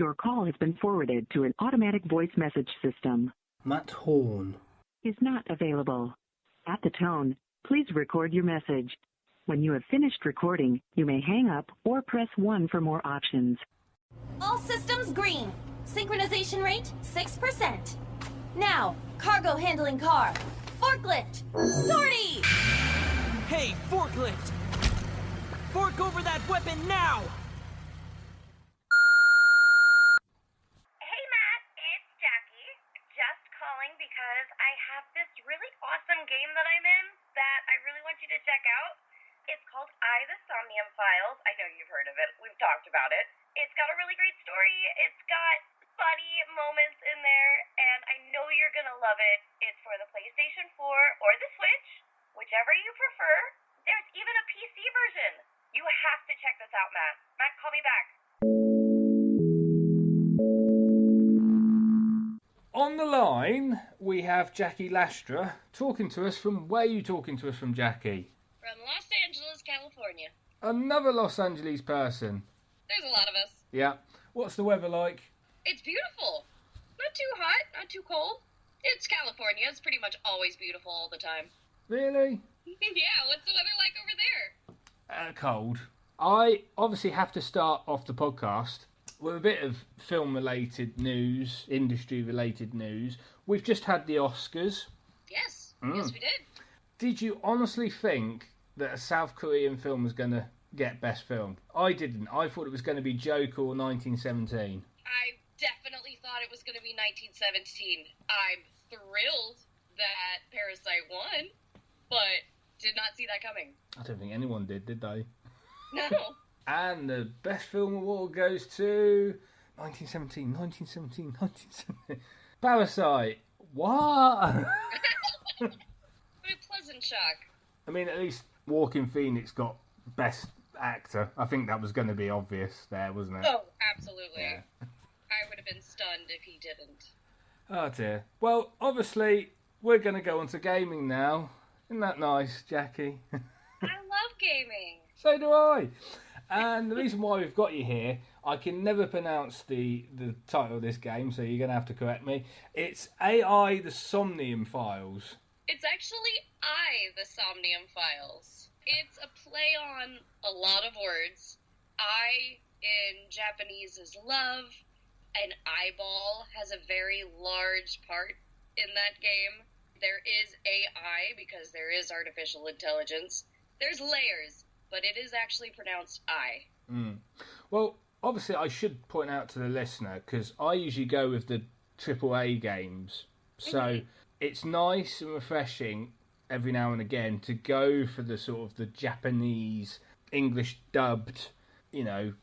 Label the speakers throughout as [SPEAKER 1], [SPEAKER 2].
[SPEAKER 1] Your call has been forwarded to an automatic voice message system.
[SPEAKER 2] Matt Horn
[SPEAKER 1] is not available. At the tone, please record your message. When you have finished recording, you may hang up or press 1 for more options.
[SPEAKER 3] All systems green. Synchronization rate 6%. Now, cargo handling car. Forklift. Sortie!
[SPEAKER 4] Hey, forklift! Fork over that weapon now!
[SPEAKER 5] Hey, Matt, it's Jackie. Just calling because I have this really awesome game that I'm in that I really want you to check out. It's called The Somnium Files. I know you've heard of it. We've talked about it. It's got a really great story. It's got funny moments in there, and I know you're gonna love it. It's for the PlayStation 4 or the Switch, whichever you prefer. There's even a PC version. You have to check this out, Matt. Matt, call me back.
[SPEAKER 2] on the line. We have Jackie Lastra talking to us from. Where are you talking to us from, Jackie?
[SPEAKER 6] From Los Angeles, California.
[SPEAKER 2] Another Los Angeles person.
[SPEAKER 6] There's a lot of us.
[SPEAKER 2] Yeah. What's the weather like?
[SPEAKER 6] It's beautiful. Not too hot, not too cold. It's California. It's pretty much always beautiful all the time.
[SPEAKER 2] Really?
[SPEAKER 6] Yeah, what's the weather like over there?
[SPEAKER 2] Cold. I obviously have to start off the podcast with a bit of film-related news, industry-related news. We've just had the Oscars.
[SPEAKER 6] Yes, yes we did.
[SPEAKER 2] Did you honestly think that a South Korean film was going to get Best Film? I didn't. I thought it was going to be Joker or 1917.
[SPEAKER 6] I definitely thought it was going to be 1917. I'm thrilled that Parasite won, but did not see that coming.
[SPEAKER 2] I don't think anyone did they?
[SPEAKER 6] No.
[SPEAKER 2] And the Best Film Award goes to 1917. Parasite. What?
[SPEAKER 6] What a pleasant shock.
[SPEAKER 2] I mean, at least Joaquin Phoenix got Best Actor. I think that was going to be obvious there, wasn't it?
[SPEAKER 6] Oh, absolutely.
[SPEAKER 2] Yeah.
[SPEAKER 6] I would have been stunned if he didn't.
[SPEAKER 2] Oh dear. Well, obviously, we're going to go on to gaming now. Isn't that nice, Jackie?
[SPEAKER 6] I love gaming.
[SPEAKER 2] So do I. And the reason why we've got you here, I can never pronounce the title of this game, so you're going to have to correct me. It's AI The Somnium Files.
[SPEAKER 6] It's actually The Somnium Files. It's a play on a lot of words. I in Japanese is love. An eyeball has a very large part in that game. There is AI because there is artificial intelligence. There's layers, but it is actually pronounced I.
[SPEAKER 2] Well, obviously I should point out to the listener, because I usually go with the AAA games. So it's nice and refreshing every now and again to go for the sort of the Japanese, English dubbed,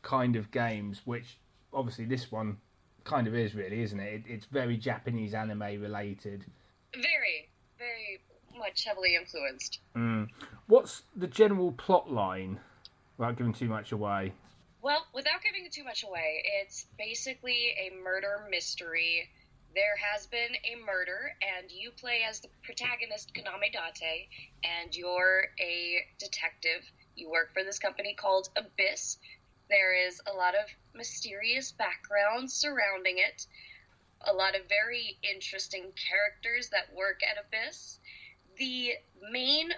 [SPEAKER 2] kind of games, which obviously this one kind of is really, isn't it? It's very Japanese anime related.
[SPEAKER 6] Very, very much heavily influenced.
[SPEAKER 2] What's the general plot line, without giving too much away?
[SPEAKER 6] Well, without giving too much away, it's basically a murder mystery. There has been a murder, and you play as the protagonist, Kaname Date, and you're a detective. You work for this company called Abyss. There is a lot of mysterious background surrounding it, a lot of very interesting characters that work at Abyss. The main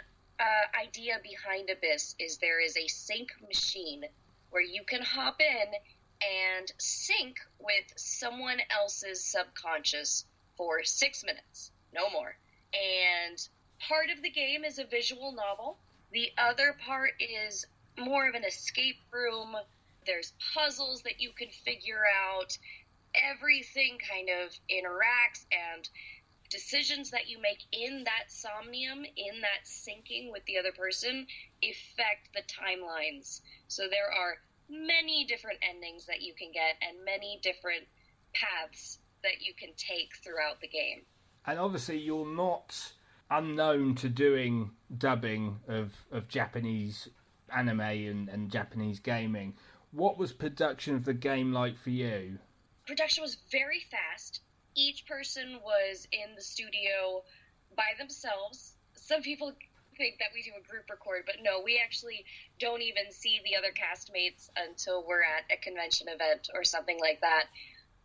[SPEAKER 6] idea behind Abyss is there is a sync machine where you can hop in and sync with someone else's subconscious for 6 minutes, no more. And part of the game is a visual novel. The other part is more of an escape room. There's puzzles that you can figure out. Everything kind of interacts, and decisions that you make in that somnium, in that syncing with the other person, affect the timelines. So there are many different endings that you can get and many different paths that you can take throughout the game.
[SPEAKER 2] And obviously you're not unknown to doing dubbing of Japanese anime and Japanese gaming. What was production of the game like for you?
[SPEAKER 6] Production was very fast. Each person was in the studio by themselves. Some people think that we do a group record, but no, we actually don't even see the other castmates until we're at a convention event or something like that.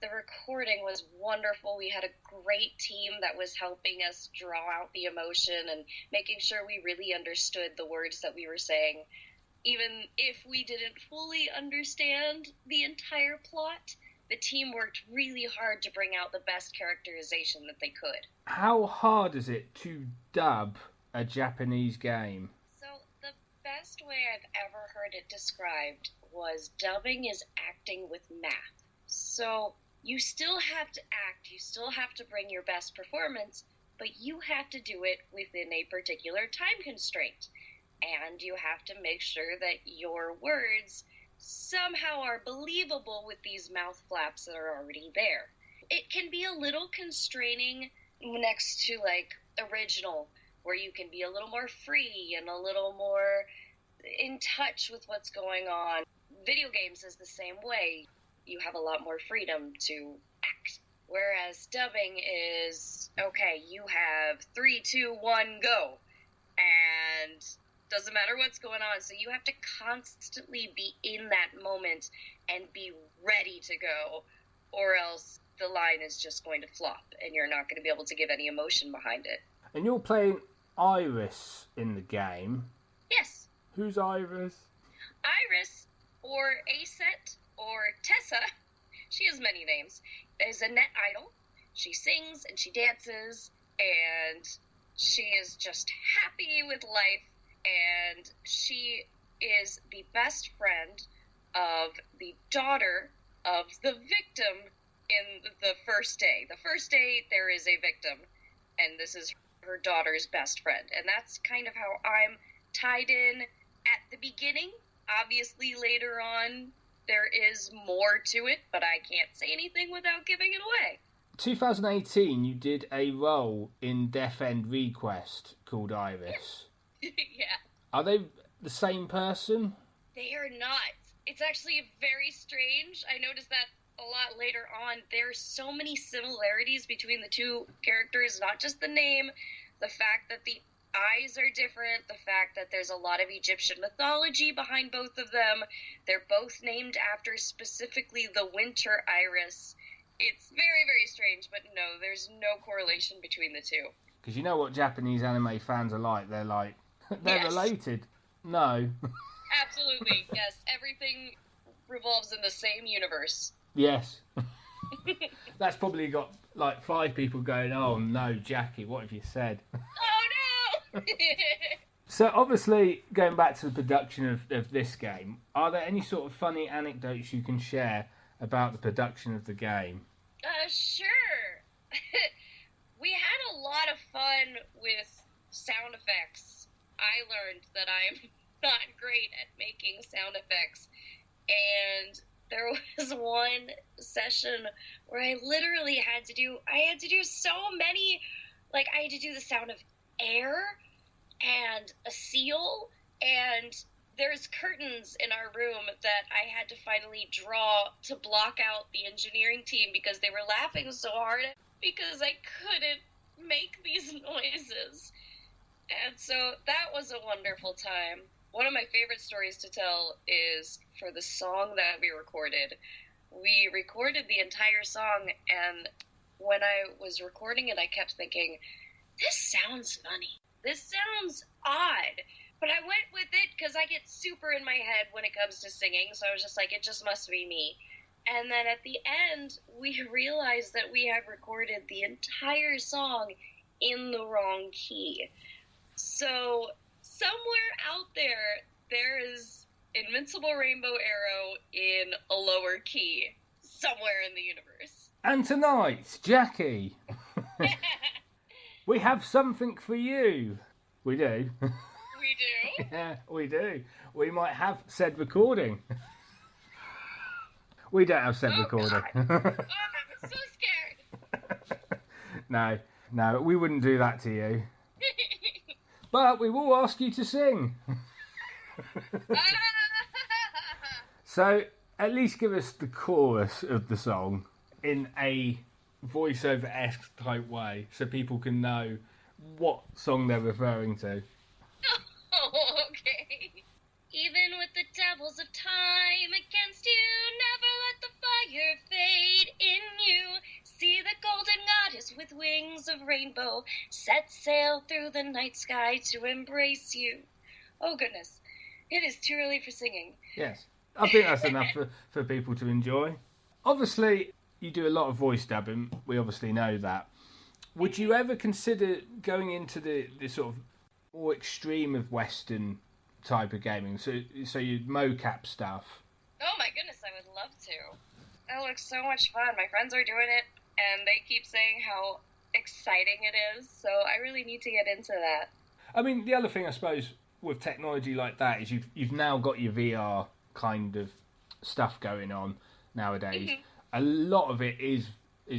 [SPEAKER 6] The recording was wonderful. We had a great team that was helping us draw out the emotion and making sure we really understood the words that we were saying. Even if we didn't fully understand the entire plot, the team worked really hard to bring out the best characterization that they could.
[SPEAKER 2] How hard is it to dub a Japanese game?
[SPEAKER 6] So the best way I've ever heard it described was dubbing is acting with math. So you still have to act, you still have to bring your best performance, but you have to do it within a particular time constraint. And you have to make sure that your words somehow are believable with these mouth flaps that are already there. It can be a little constraining next to, like, original, where you can be a little more free and a little more in touch with what's going on. Video games is the same way. You have a lot more freedom to act. Whereas dubbing is, okay, you have 3, 2, 1, go. And doesn't matter what's going on. So you have to constantly be in that moment and be ready to go, or else the line is just going to flop and you're not going to be able to give any emotion behind it.
[SPEAKER 2] And you're playing Iris in the game.
[SPEAKER 6] Yes.
[SPEAKER 2] Who's Iris?
[SPEAKER 6] Iris, or Aset, or Tessa, she has many names, is a net idol. She sings and she dances, and she is just happy with life, and she is the best friend of the daughter of the victim in the first day. The first day, there is a victim, and this is her daughter's best friend. And that's kind of how I'm tied in at the beginning. Obviously, later on, there is more to it, but I can't say anything without giving it away.
[SPEAKER 2] 2018, you did a role in Death End Request called Iris.
[SPEAKER 6] Yeah.
[SPEAKER 2] Are they the same person?
[SPEAKER 6] They are not. It's actually very strange. I noticed that a lot later on. There's so many similarities between the two characters, not just the name, the fact that the eyes are different, the fact that there's a lot of Egyptian mythology behind both of them. They're both named after specifically the winter iris. It's very, very strange, but no, there's no correlation between the two.
[SPEAKER 2] Because you know what Japanese anime fans are like. They're like, they're
[SPEAKER 6] Yes.
[SPEAKER 2] related. No.
[SPEAKER 6] Absolutely, yes. Everything revolves in the same universe.
[SPEAKER 2] Yes. That's probably got like 5 people going, oh no, Jackie, what have you said?
[SPEAKER 6] Oh no!
[SPEAKER 2] So obviously, going back to the production of this game, are there any sort of funny anecdotes you can share about the production of the game?
[SPEAKER 6] Sure. We had a lot of fun with sound effects. I learned that I'm not great at making sound effects, and there was one session where I literally had to do so many, like I had to do the sound of air and a seal, and there's curtains in our room that I had to finally draw to block out the engineering team because they were laughing so hard because I couldn't make these noises. And so that was a wonderful time. One of my favorite stories to tell is for the song that we recorded. We recorded the entire song, and when I was recording it, I kept thinking, this sounds funny. This sounds odd. But I went with it because I get super in my head when it comes to singing, so I was just like, it just must be me. And then at the end, we realized that we had recorded the entire song in the wrong key. So somewhere out there is Invincible Rainbow Arrow in a lower key, somewhere in the universe.
[SPEAKER 2] And tonight, Jackie, we have something for you. We do.
[SPEAKER 6] We do?
[SPEAKER 2] Yeah, we do. We might have said recording. We don't have said recording.
[SPEAKER 6] God. Oh, I'm so scared.
[SPEAKER 2] No, we wouldn't do that to you. But we will ask you to sing. So, at least give us the chorus of the song in a voiceover-esque type way so people can know what song they're referring to.
[SPEAKER 6] Oh, okay. Even with the devils of time against you, never let the fire fade. In of rainbow, set sail through the night sky to embrace you. Oh, goodness. It is too early for singing.
[SPEAKER 2] Yes. I think that's enough for people to enjoy. Obviously, you do a lot of voice dubbing. We obviously know that. Would you ever consider going into the sort of more extreme of Western type of gaming? So you mocap stuff.
[SPEAKER 6] Oh my goodness, I would love to. That looks so much fun. My friends are doing it, and they keep saying how exciting it is, so I really need to get into that.
[SPEAKER 2] I mean, the other thing, I suppose, with technology like that is you've now got your VR kind of stuff going on nowadays. Mm-hmm. A lot of it is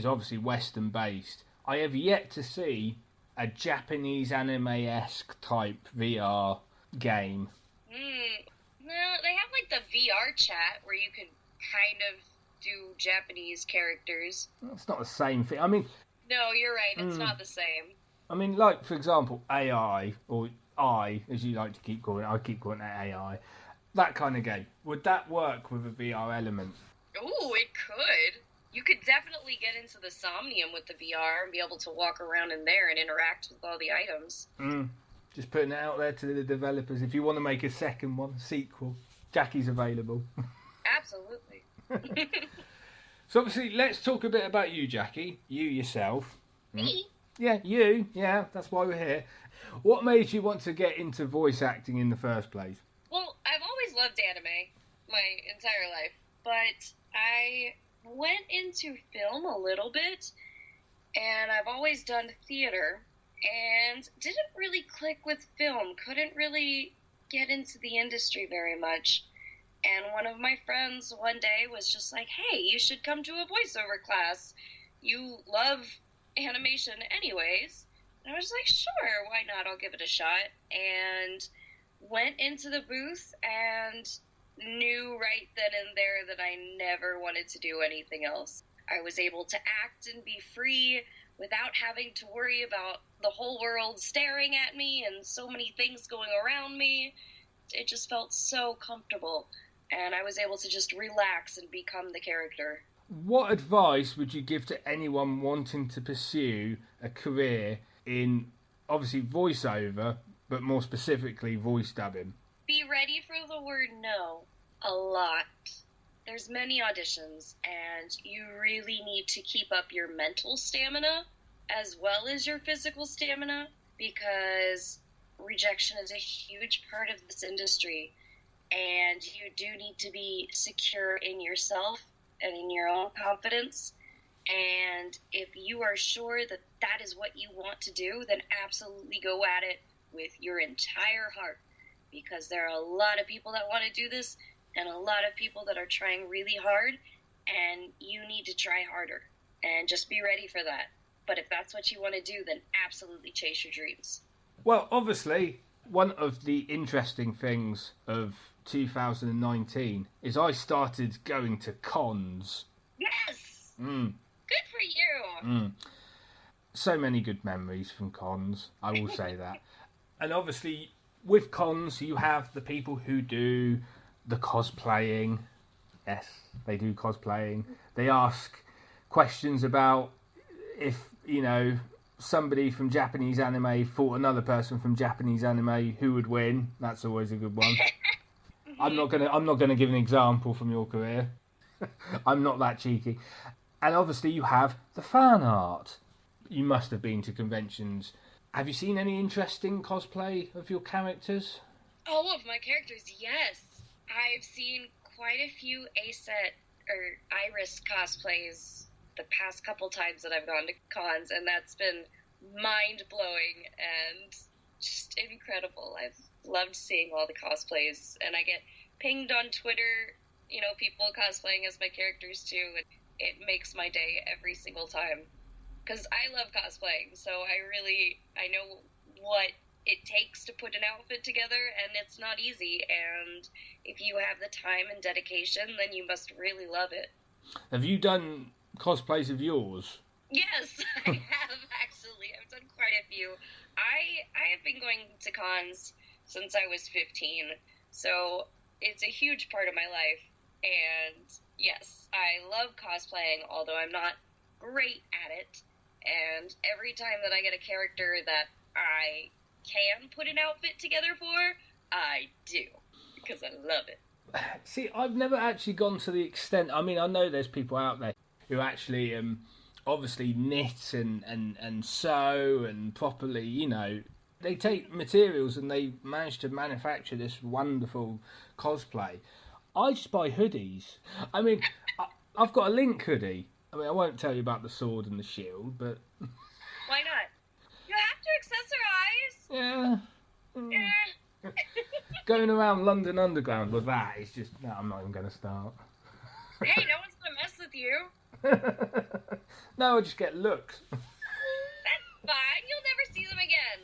[SPEAKER 2] obviously Western based. I have yet to see a Japanese anime-esque type VR game.
[SPEAKER 6] No, they have like the VR chat where you can kind of do Japanese characters.
[SPEAKER 2] It's not the same thing. I mean...
[SPEAKER 6] No, you're right. It's not the same.
[SPEAKER 2] I mean, like, for example, AI, or I, as you like to keep calling it, I keep calling it AI, that kind of game. Would that work with a VR element?
[SPEAKER 6] Ooh, it could. You could definitely get into the Somnium with the VR and be able to walk around in there and interact with all the items.
[SPEAKER 2] Just putting it out there to the developers. If you want to make a second one, sequel, Jackie's available.
[SPEAKER 6] Absolutely.
[SPEAKER 2] So obviously, let's talk a bit about you, Jackie. You yourself.
[SPEAKER 6] Me?
[SPEAKER 2] Yeah, you. Yeah, that's why we're here. What made you want to get into voice acting in the first place?
[SPEAKER 6] Well, I've always loved anime my entire life, but I went into film a little bit, and I've always done theater, and didn't really click with film, couldn't really get into the industry very much. And one of my friends one day was just like, hey, you should come to a voiceover class. You love animation anyways. And I was like, sure, why not? I'll give it a shot. And went into the booth and knew right then and there that I never wanted to do anything else. I was able to act and be free without having to worry about the whole world staring at me and so many things going around me. It just felt so comfortable, and I was able to just relax and become the character.
[SPEAKER 2] What advice would you give to anyone wanting to pursue a career in, obviously, voiceover, but more specifically, voice dubbing?
[SPEAKER 6] Be ready for the word no a lot. There's many auditions, and you really need to keep up your mental stamina as well as your physical stamina, because rejection is a huge part of this industry, and you do need to be secure in yourself and in your own confidence. And if you are sure that that is what you want to do, then absolutely go at it with your entire heart, because there are a lot of people that want to do this and a lot of people that are trying really hard, and you need to try harder and just be ready for that. But if that's what you want to do, then absolutely chase your dreams.
[SPEAKER 2] Well, obviously, one of the interesting things of 2019 is I started going to cons.
[SPEAKER 6] Yes! Good for you!
[SPEAKER 2] So many good memories from cons, I will say that. And obviously, with cons, you have the people who do the cosplaying. Yes, they do cosplaying. They ask questions about if, you know, somebody from Japanese anime fought another person from Japanese anime, who would win? That's always a good one. I'm not gonna give an example from your career. I'm not that cheeky. And obviously you have the fan art. You must have been to conventions. Have you seen any interesting cosplay of your characters?
[SPEAKER 6] All of my characters, yes. I've seen quite a few ASET or Iris cosplays the past couple times that I've gone to cons, and that's been mind-blowing and just incredible. I've loved seeing all the cosplays, and I get pinged on Twitter, you know, people cosplaying as my characters too, and it makes my day every single time. Because I love cosplaying, so I know what it takes to put an outfit together, and it's not easy, and if you have the time and dedication, then you must really love it.
[SPEAKER 2] Have you done cosplays of yours?
[SPEAKER 6] Yes, I have, actually. I've done quite a few. I have been going to cons since I was 15, so it's a huge part of my life, and yes, I love cosplaying, although I'm not great at it, and every time that I get a character that I can put an outfit together for, I do, because I love it.
[SPEAKER 2] See, I've never actually gone to the extent. I mean, I know there's people out there who actually obviously knit and sew and properly, you know, they take materials and they manage to manufacture this wonderful cosplay. I just buy hoodies. I mean, I've got a Link hoodie. I mean, I won't tell you about the sword and the shield, but...
[SPEAKER 6] Why not? You have to accessorize!
[SPEAKER 2] Yeah.
[SPEAKER 6] Yeah.
[SPEAKER 2] Going around London Underground with that is just... No, I'm not even going to start.
[SPEAKER 6] Hey, no one's going to mess with you.
[SPEAKER 2] No, I just get looks.
[SPEAKER 6] That's fine. You'll never see them again.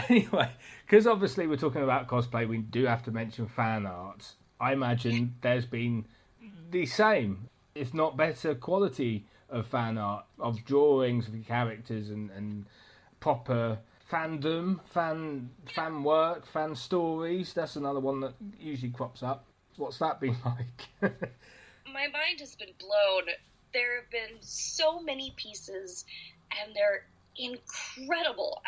[SPEAKER 2] Anyway, because obviously we're talking about cosplay, we do have to mention fan art. I imagine there's been the same, if not better, quality of fan art, of drawings of characters and proper fandom, fan work, fan stories. That's another one that usually crops up. What's that been like?
[SPEAKER 6] My mind has been blown. There have been so many pieces, and they're incredible.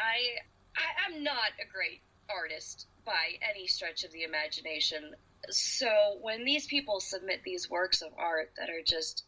[SPEAKER 6] I'm not a great artist by any stretch of the imagination. So when these people submit these works of art that are just,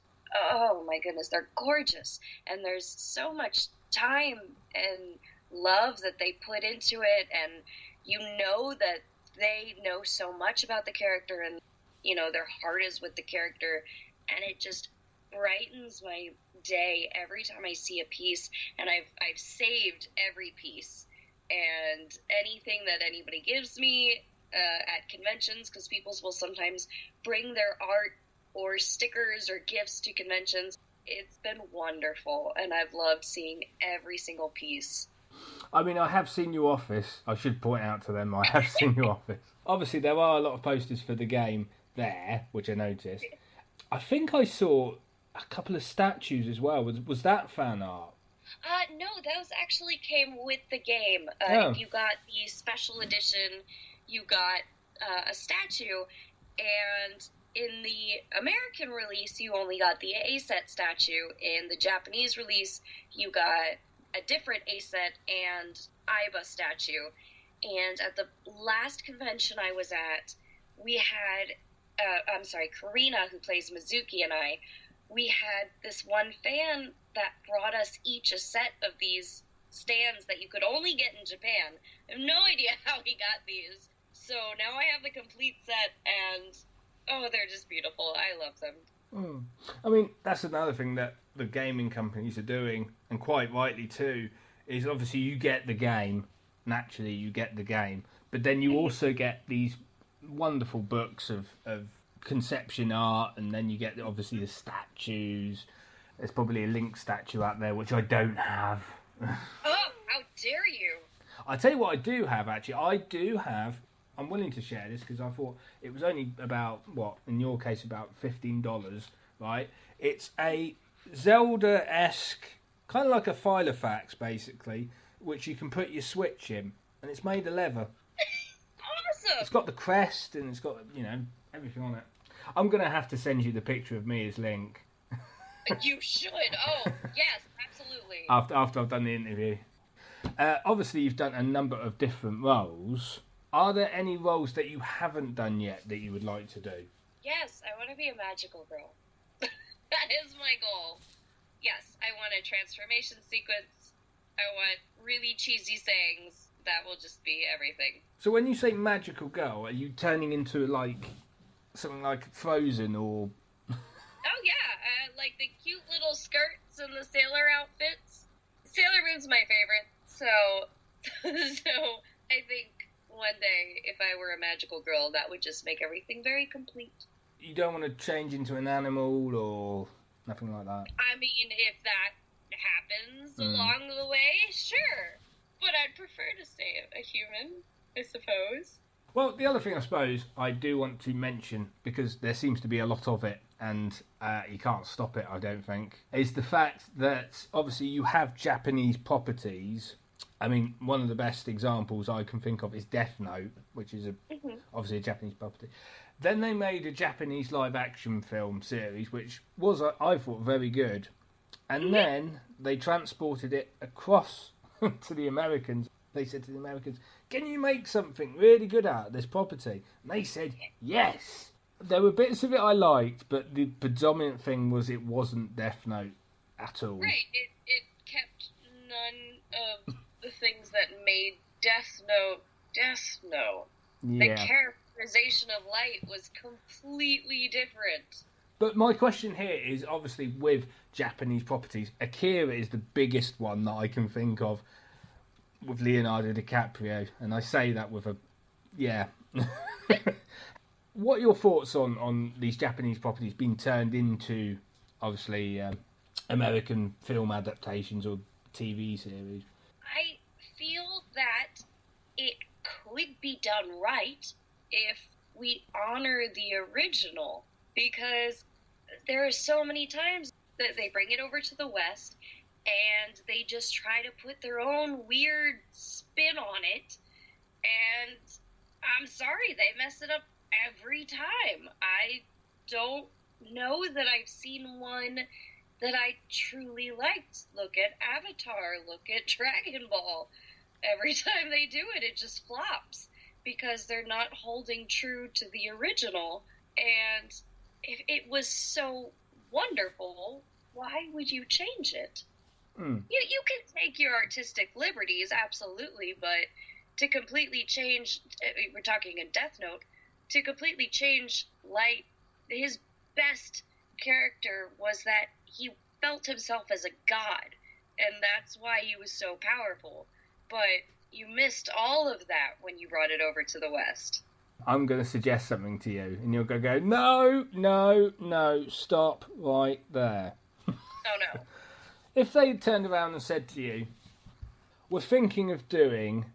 [SPEAKER 6] oh my goodness, they're gorgeous. And there's so much time and love that they put into it. And you know that they know so much about the character and, you know, their heart is with the character. And it just brightens my day every time I see a piece. And I've saved every piece. And anything that anybody gives me at conventions, because people will sometimes bring their art or stickers or gifts to conventions, it's been wonderful, and I've loved seeing every single piece.
[SPEAKER 2] I mean, I have seen your office. I should point out to them, I have seen your office. Obviously, there are a lot of posters for the game there, which I noticed. I think I saw a couple of statues as well. Was that fan art?
[SPEAKER 6] No, those actually came with the game. If you got the special edition, you got a statue, and in the American release, you only got the A-set statue. In the Japanese release, you got a different A-set and Aiba statue. And at the last convention I was at, we had, Karina, who plays Mizuki, and we had this one fan that brought us each a set of these stands that you could only get in Japan. I have no idea how he got these. So now I have the complete set, and, oh, they're just beautiful. I love them.
[SPEAKER 2] I mean, that's another thing that the gaming companies are doing, and quite rightly too, is obviously you get the game, naturally you get the game, but then you also get these wonderful books of conception art, and then you get obviously the statues. There's probably a Link statue out there, which I don't have.
[SPEAKER 6] Oh, how dare you!
[SPEAKER 2] I tell you what I do have, actually. I'm willing to share this because I thought it was only about, in your case, about $15, right? It's a Zelda-esque, kind of like a Filofax, basically, which you can put your Switch in, and it's made of leather.
[SPEAKER 6] Awesome!
[SPEAKER 2] It's got the crest, and it's got, everything on it. I'm going to have to send you the picture of me as Link.
[SPEAKER 6] You should. Oh, yes, absolutely.
[SPEAKER 2] After I've done the interview. Obviously, you've done a number of different roles. Are there any roles that you haven't done yet that you would like to do?
[SPEAKER 6] Yes, I want to be a magical girl. That is my goal. Yes, I want a transformation sequence. I want really cheesy sayings. That will just be everything.
[SPEAKER 2] So when you say magical girl, are you turning into, something like Frozen or...
[SPEAKER 6] Oh, yeah, like the cute little skirts and the sailor outfits. Sailor Moon's my favorite, so I think one day, if I were a magical girl, that would just make everything very complete.
[SPEAKER 2] You don't want to change into an animal or nothing like that?
[SPEAKER 6] I mean, if that happens along the way, sure. But I'd prefer to stay a human, I suppose.
[SPEAKER 2] Well, the other thing I suppose I do want to mention, because there seems to be a lot of it, and you can't stop it, I don't think, is the fact that obviously you have Japanese properties. I mean, one of the best examples I can think of is Death Note, which is obviously a Japanese property. Then they made a Japanese live-action film series, which was, I thought, very good. And then they transported it across to the Americans. They said to the Americans, can you make something really good out of this property? And they said, yes. There were bits of it I liked, but the predominant thing was it wasn't Death Note at all.
[SPEAKER 6] Right, it kept none of the things that made Death Note Death Note.
[SPEAKER 2] Yeah.
[SPEAKER 6] The characterization of Light was completely different.
[SPEAKER 2] But my question here is, obviously, with Japanese properties, Akira is the biggest one that I can think of with Leonardo DiCaprio. And I say that with a... yeah. What are your thoughts on these Japanese properties being turned into, obviously, American film adaptations or TV series?
[SPEAKER 6] I feel that it could be done right if we honor the original, because there are so many times that they bring it over to the West and they just try to put their own weird spin on it, and I'm sorry, they mess it up every time. I don't know that I've seen one that I truly liked. Look at Avatar, look at Dragon Ball. Every time they do it, it just flops because they're not holding true to the original. And if it was so wonderful, why would you change it? You can take your artistic liberties, absolutely, but to completely change, we're talking in Death Note, to completely change Light, his best character was that he felt himself as a god, and that's why he was so powerful. But you missed all of that when you brought it over to the West.
[SPEAKER 2] I'm going to suggest something to you, and you're going to go, no, stop right there.
[SPEAKER 6] Oh, no.
[SPEAKER 2] If they turned around and said to you, we're thinking of doing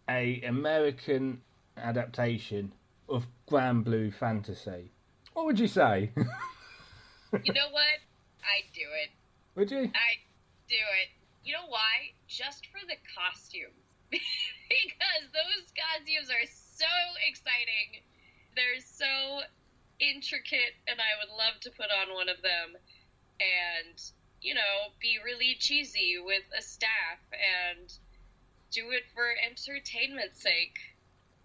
[SPEAKER 2] a American adaptation of Grand Blue Fantasy, what would you say?
[SPEAKER 6] You know what? I'd do it.
[SPEAKER 2] Would you?
[SPEAKER 6] I'd do it. You know why? Just for the costumes. Because those costumes are so exciting. They're so intricate, and I would love to put on one of them and, you know, be really cheesy with a staff and do it for entertainment's sake.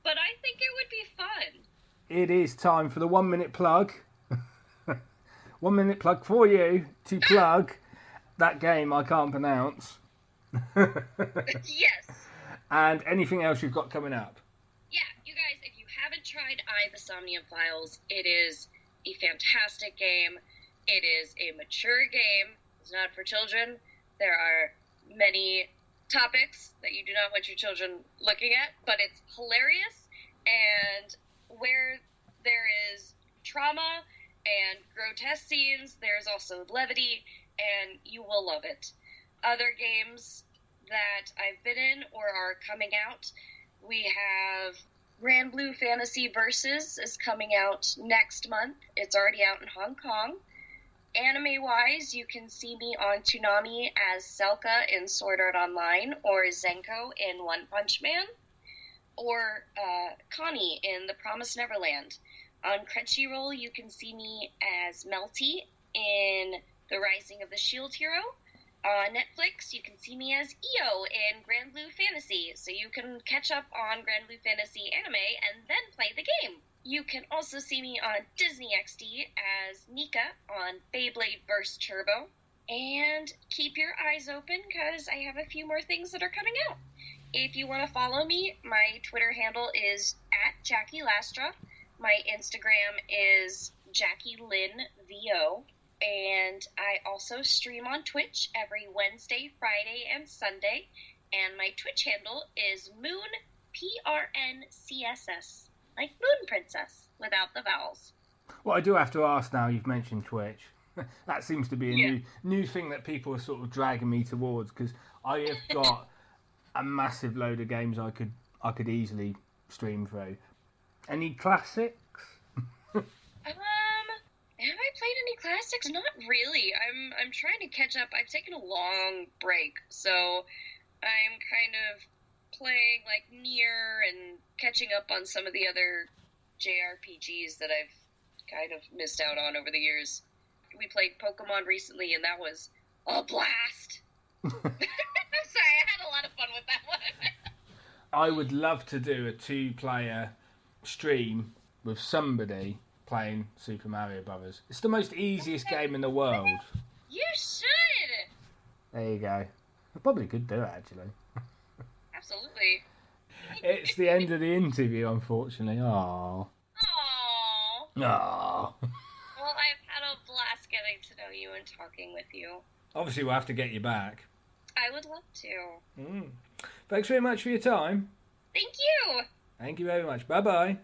[SPEAKER 6] But I think it would be fun.
[SPEAKER 2] It is time for the 1 minute plug. 1 minute plug for you to plug that game I can't pronounce.
[SPEAKER 6] Yes.
[SPEAKER 2] And anything else you've got coming up?
[SPEAKER 6] Yeah, you guys, if you haven't tried the Somnium Files, it is a fantastic game. It is a mature game. It's not for children. There are many topics that you do not want your children looking at, but it's hilarious, and where there is trauma and grotesque scenes, there's also levity, and you will love it. Other games that I've been in or are coming out, we have Grand Blue Fantasy Versus is coming out next month. It's already out in Hong Kong. Anime-wise, you can see me on Toonami as Selka in Sword Art Online, or Zenko in One Punch Man, or Connie in The Promised Neverland. On Crunchyroll, you can see me as Melty in The Rising of the Shield Hero. On Netflix, you can see me as Io in Grand Blue Fantasy, so you can catch up on Grand Blue Fantasy anime and then play the game. You can also see me on Disney XD as Nika on Beyblade Burst Turbo. And keep your eyes open, because I have a few more things that are coming out. If you want to follow me, my Twitter handle is @Jackie Lastra. My Instagram is JackieLynVO. And I also stream on Twitch every Wednesday, Friday, and Sunday. And my Twitch handle is Moon, PRNCSS. Like Moon Princess, without the vowels.
[SPEAKER 2] Well, I do have to ask now, you've mentioned Twitch. That seems to be a new thing that people are sort of dragging me towards, because I have got a massive load of games I could easily stream through. Any classics?
[SPEAKER 6] Have I played any classics? Not really. I'm trying to catch up. I've taken a long break, so I'm kind of playing like Nier and catching up on some of the other JRPGs that I've kind of missed out on over the years. We played Pokemon recently, and that was a blast. I'm sorry, I had a lot of fun with that one.
[SPEAKER 2] I would love to do a 2-player stream with somebody playing Super Mario Brothers. It's the most easiest game in the world.
[SPEAKER 6] You should!
[SPEAKER 2] There you go. I probably could do it, actually.
[SPEAKER 6] Absolutely.
[SPEAKER 2] It's the end of the interview, unfortunately. Aww.
[SPEAKER 6] Aww.
[SPEAKER 2] Aww.
[SPEAKER 6] Well, I've had a blast getting to know you and talking with you.
[SPEAKER 2] Obviously, we'll have to get you back.
[SPEAKER 6] I would love to.
[SPEAKER 2] Thanks very much for your time.
[SPEAKER 6] Thank you!
[SPEAKER 2] Thank you very much. Bye-bye.